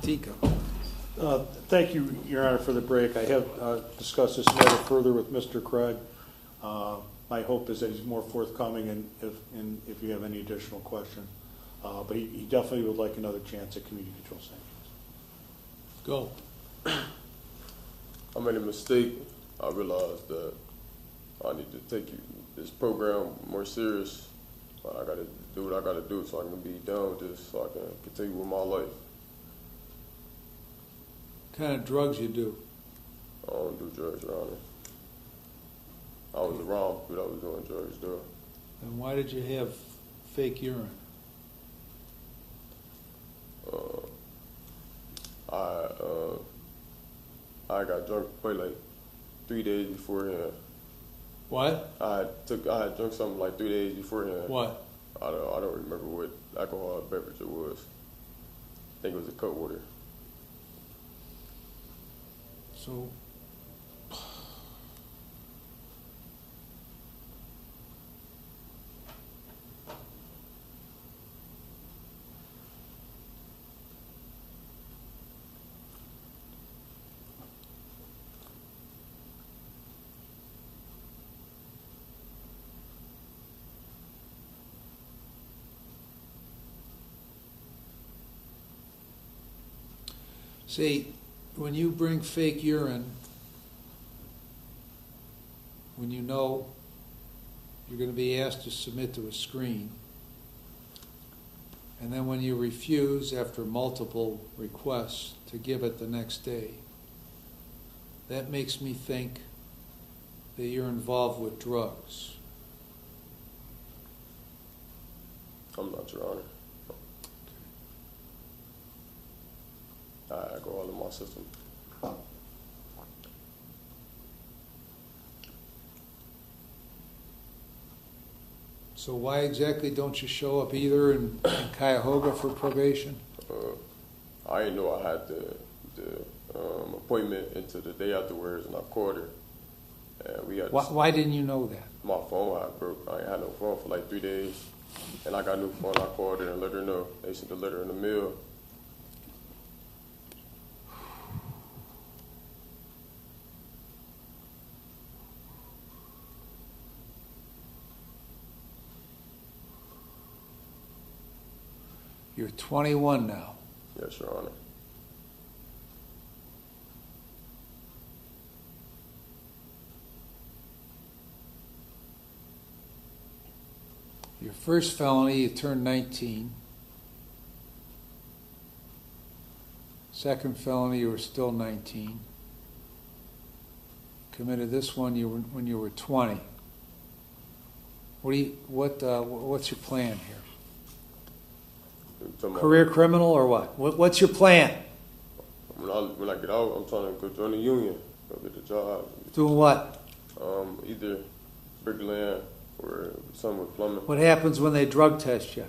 Tico. Thank you, Your Honor, for the break. I have discussed this matter further with Mr. Craig. My hope is that he's more forthcoming and if you have any additional questions. But he definitely would like another chance at community control sanctions. Go. I made a mistake. I realized that I need to take this program more serious. I got to do what I got to do so I can be done with this, so I can continue with my life. What kind of drugs you do? I don't do drugs, Your Honor. I was around, but I was doing drugs, though. And why did you have fake urine? I got drunk probably like 3 days beforehand. What? I had drunk something like 3 days beforehand. What? I don't remember what alcoholic beverage it was. I think it was a cut water. So, see, when you bring fake urine, when you know you're going to be asked to submit to a screen, and then when you refuse after multiple requests to give it the next day, that makes me think that you're involved with drugs. I'm not, Your Honor. I had alcohol in my system. So why exactly don't you show up either in Cuyahoga for probation? I didn't know I had the appointment into the day afterwards, and I called her. And we had Why didn't you know that? my phone had broke. I ain't had no phone for like 3 days, and I got a new phone. I called her and let her know. They sent the letter in the mail. You're 21 now. Yes, Your Honor. Your first felony, you turned 19. Second felony, you were still 19. Committed this one when you were 20. What's your plan here? Career criminal or what? What's your plan? When I get out, I'm trying to go join the union, go get a job. Doing what? Either bricklaying or something with plumbing. What happens when they drug test you?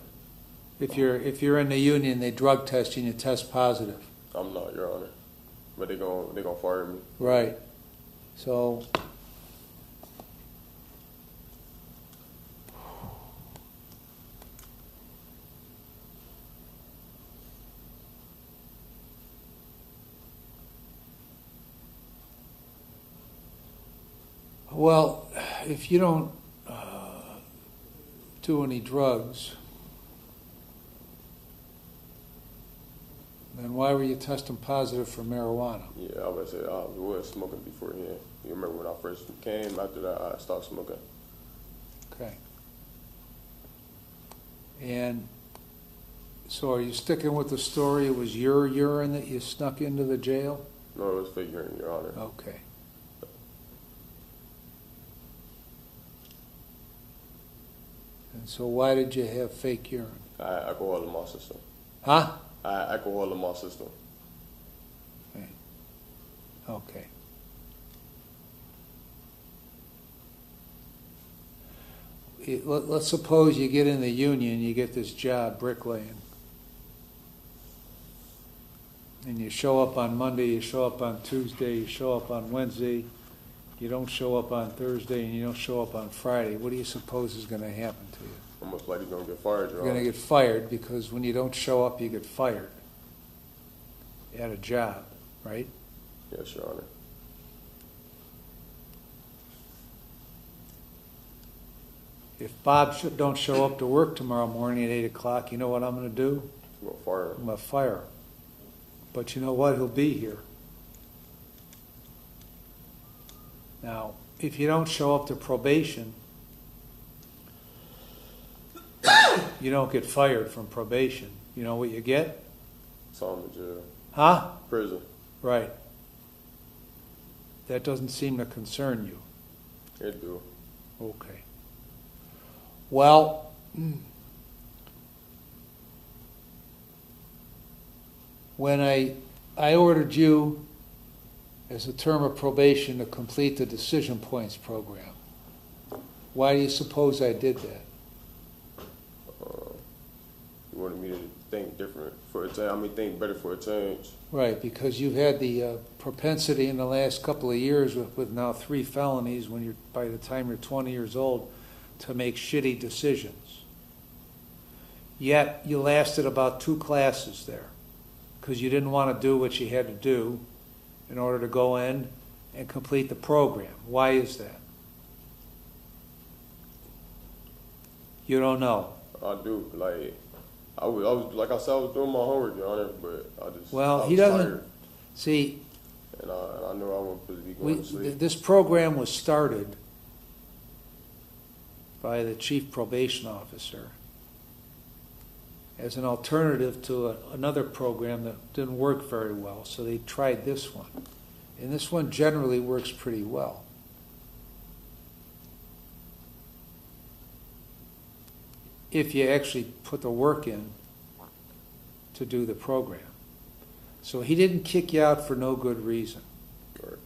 If you're in the union, they drug test you and you test positive. I'm not, Your Honor, but they gonna fire me. Right. So. Well, if you don't do any drugs, then why were you testing positive for marijuana? Yeah, I would say I was smoking beforehand. You remember when I first came? After that, I stopped smoking. Okay. And so are you sticking with the story it was your urine that you snuck into the jail? No, it was fake urine, Your Honor. Okay. And so why did you have fake urine? I had alcohol in my system. Huh? I had alcohol in my system. Okay. Let's suppose you get in the union, you get this job bricklaying. And you show up on Monday, you show up on Tuesday, you show up on Wednesday, you don't show up on Thursday, and you don't show up on Friday. What do you suppose is going to happen to you? I'm most likely going to get fired, Your You're going to get fired because when you don't show up, you get fired. at a job, right? Yes, Your Honor. If Bob don't show up to work tomorrow morning at 8 o'clock, you know what I'm going to do? I'm gonna fire him. I'm going to fire him. But you know what? He'll be here. Now, if you don't show up to probation, you don't get fired from probation. You know what you get? Saw him in jail. Huh? Prison. Right. That doesn't seem to concern you. It do. Okay. Well, when I ordered you as a term of probation to complete the decision points program, why do you suppose I did that? You wanted me to think different for a change. I mean, think better for a change. Right, because you've had the propensity in the last couple of years with now 3 felonies when you're, by the time you're 20 years old, to make shitty decisions. Yet you lasted about 2 classes there because you didn't want to do what you had to do in order to go in and complete the program. Why is that? You don't know. I do. Like, I was like I said, I was doing my homework, Your Honor, but I just. Well, I he was doesn't. tired, See, and I knew I wasn't supposed to be going to sleep. this program was started by the chief probation officer as an alternative to another program that didn't work very well. So they tried this one. And this one generally works pretty well. If you actually put the work in to do the program. So he didn't kick you out for no good reason. Right.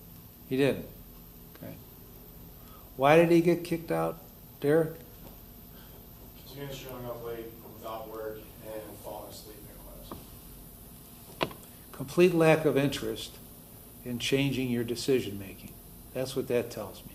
He didn't. Okay. Why did he get kicked out, Derek? He was showing up late without work and falling asleep in class. Complete lack of interest in changing your decision making. That's what that tells me.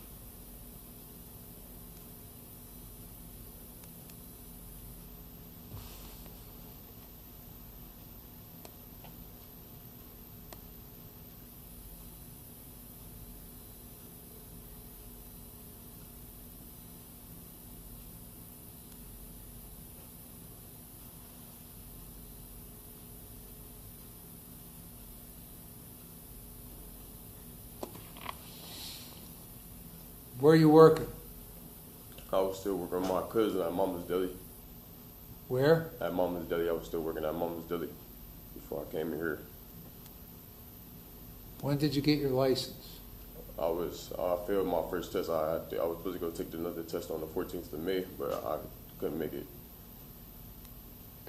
Where are you working? I was still working with my cousin at Mama's Deli. Where? At Mama's Deli, I was still working at Mama's Deli before I came in here. When did you get your license? I failed my first test. I was supposed to go take another test on the 14th of May, but I couldn't make it.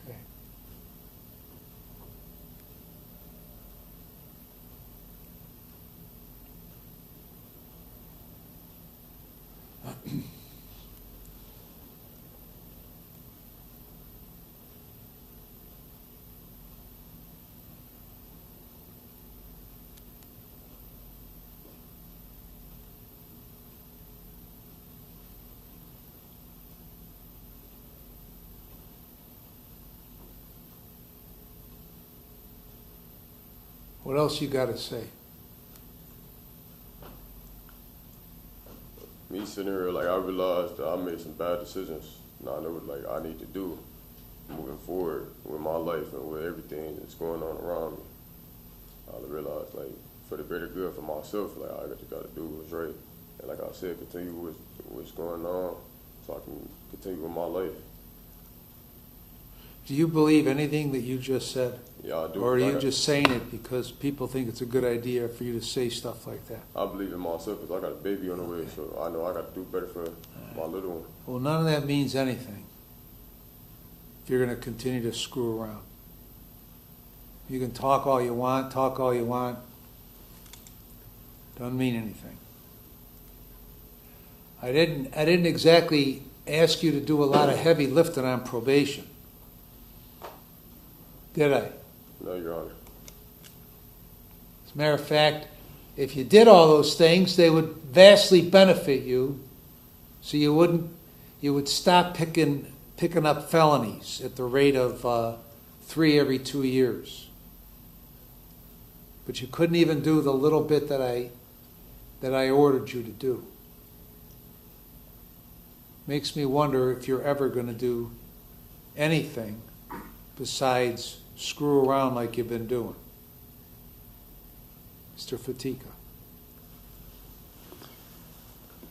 Okay. What else you got to say? Me sitting here, like, I realized that I made some bad decisions. And I know what, like, I need to do moving forward with my life and with everything that's going on around me. I realized, like, for the greater good for myself, like, I just got to do what's right. And like I said, continue what's going on so I can continue with my life. Do you believe anything that you just said? Yeah, I do. Or are you just saying it because people think it's a good idea for you to say stuff like that? I believe in myself because I got a baby on the way, so I know I got to do better for my little one. Well, none of that means anything if you're going to continue to screw around. You can talk all you want, doesn't mean anything. I didn't exactly ask you to do a lot of heavy lifting on probation. Did I? No, Your Honor. As a matter of fact, if you did all those things, they would vastly benefit you, so you would stop picking up felonies at the rate of 3 every 2 years. But you couldn't even do the little bit that I ordered you to do. Makes me wonder if you're ever going to do anything besides screw around like you've been doing. Mr. Fatika.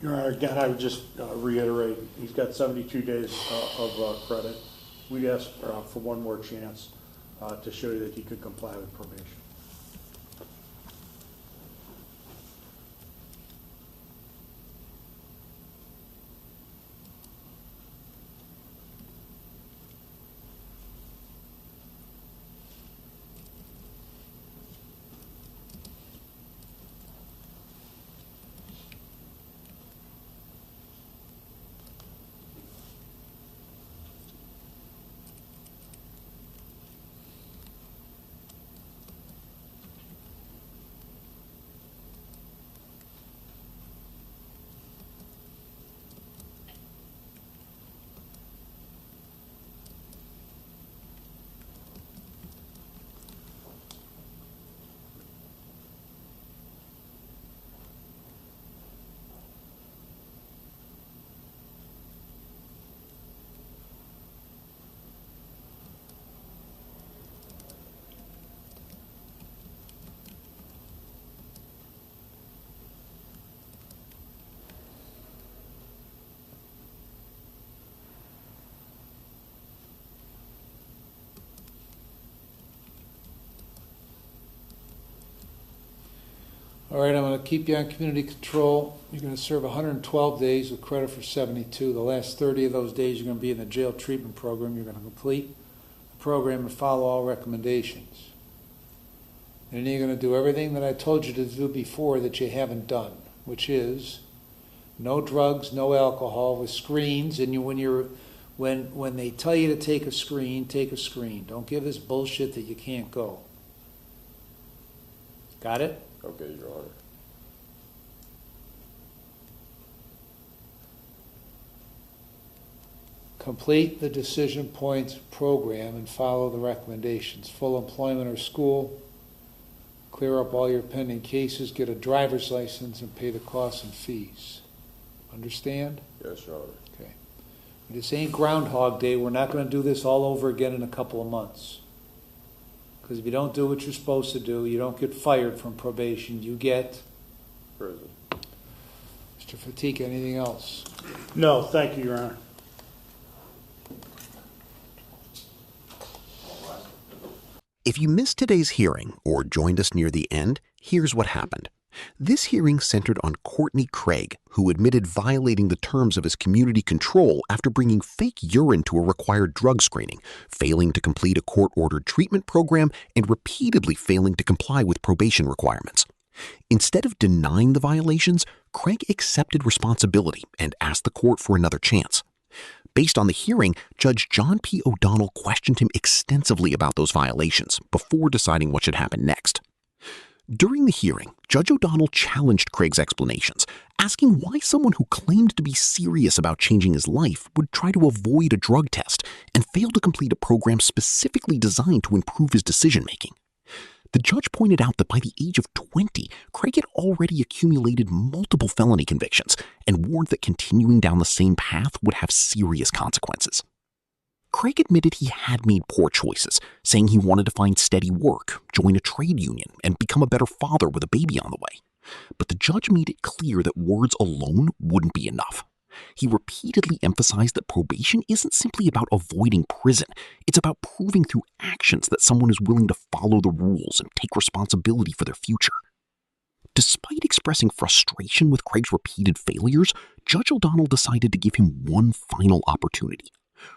Your Honor, again, I would just reiterate, he's got 72 days of credit. We'd ask for one more chance to show you that he could comply with probation. All right, I'm going to keep you on community control. You're going to serve 112 days with credit for 72. The last 30 of those days you're going to be in the jail treatment program. You're going to complete the program and follow all recommendations. And then you're going to do everything that I told you to do before that you haven't done, which is no drugs, no alcohol, with screens. And when they tell you to take a screen, take a screen. Don't give us bullshit that you can't go. Got it? Okay, Your Honor. Complete the decision points program and follow the recommendations. Full employment or school, clear up all your pending cases, get a driver's license, and pay the costs and fees. Understand? Yes, Your Honor. Okay. This ain't Groundhog Day. We're not going to do this all over again in a couple of months. Because if you don't do what you're supposed to do, you don't get fired from probation. You get prison. Mr. Fatika, anything else? No, thank you, Your Honor. If you missed today's hearing or joined us near the end, here's what happened. This hearing centered on Courtney Craig, who admitted violating the terms of his community control after bringing fake urine to a required drug screening, failing to complete a court-ordered treatment program, and repeatedly failing to comply with probation requirements. Instead of denying the violations, Craig accepted responsibility and asked the court for another chance. Based on the hearing, Judge John P. O'Donnell questioned him extensively about those violations before deciding what should happen next. During the hearing, Judge O'Donnell challenged Craig's explanations, asking why someone who claimed to be serious about changing his life would try to avoid a drug test and fail to complete a program specifically designed to improve his decision-making. The judge pointed out that by the age of 20, Craig had already accumulated multiple felony convictions and warned that continuing down the same path would have serious consequences. Craig admitted he had made poor choices, saying he wanted to find steady work, join a trade union, and become a better father with a baby on the way. But the judge made it clear that words alone wouldn't be enough. He repeatedly emphasized that probation isn't simply about avoiding prison. It's about proving through actions that someone is willing to follow the rules and take responsibility for their future. Despite expressing frustration with Craig's repeated failures, Judge O'Donnell decided to give him one final opportunity.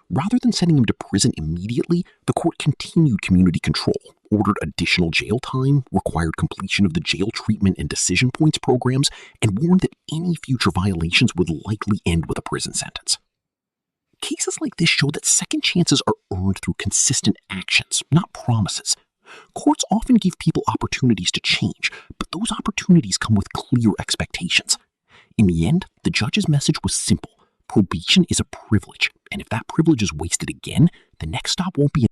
Rather than sending him to prison immediately, the court continued community control, ordered additional jail time, required completion of the jail treatment and decision points programs, and warned that any future violations would likely end with a prison sentence. Cases like this show that second chances are earned through consistent actions, not promises. Courts often give people opportunities to change, but those opportunities come with clear expectations. In the end, the judge's message was simple. Probation is a privilege, and if that privilege is wasted again, the next stop won't be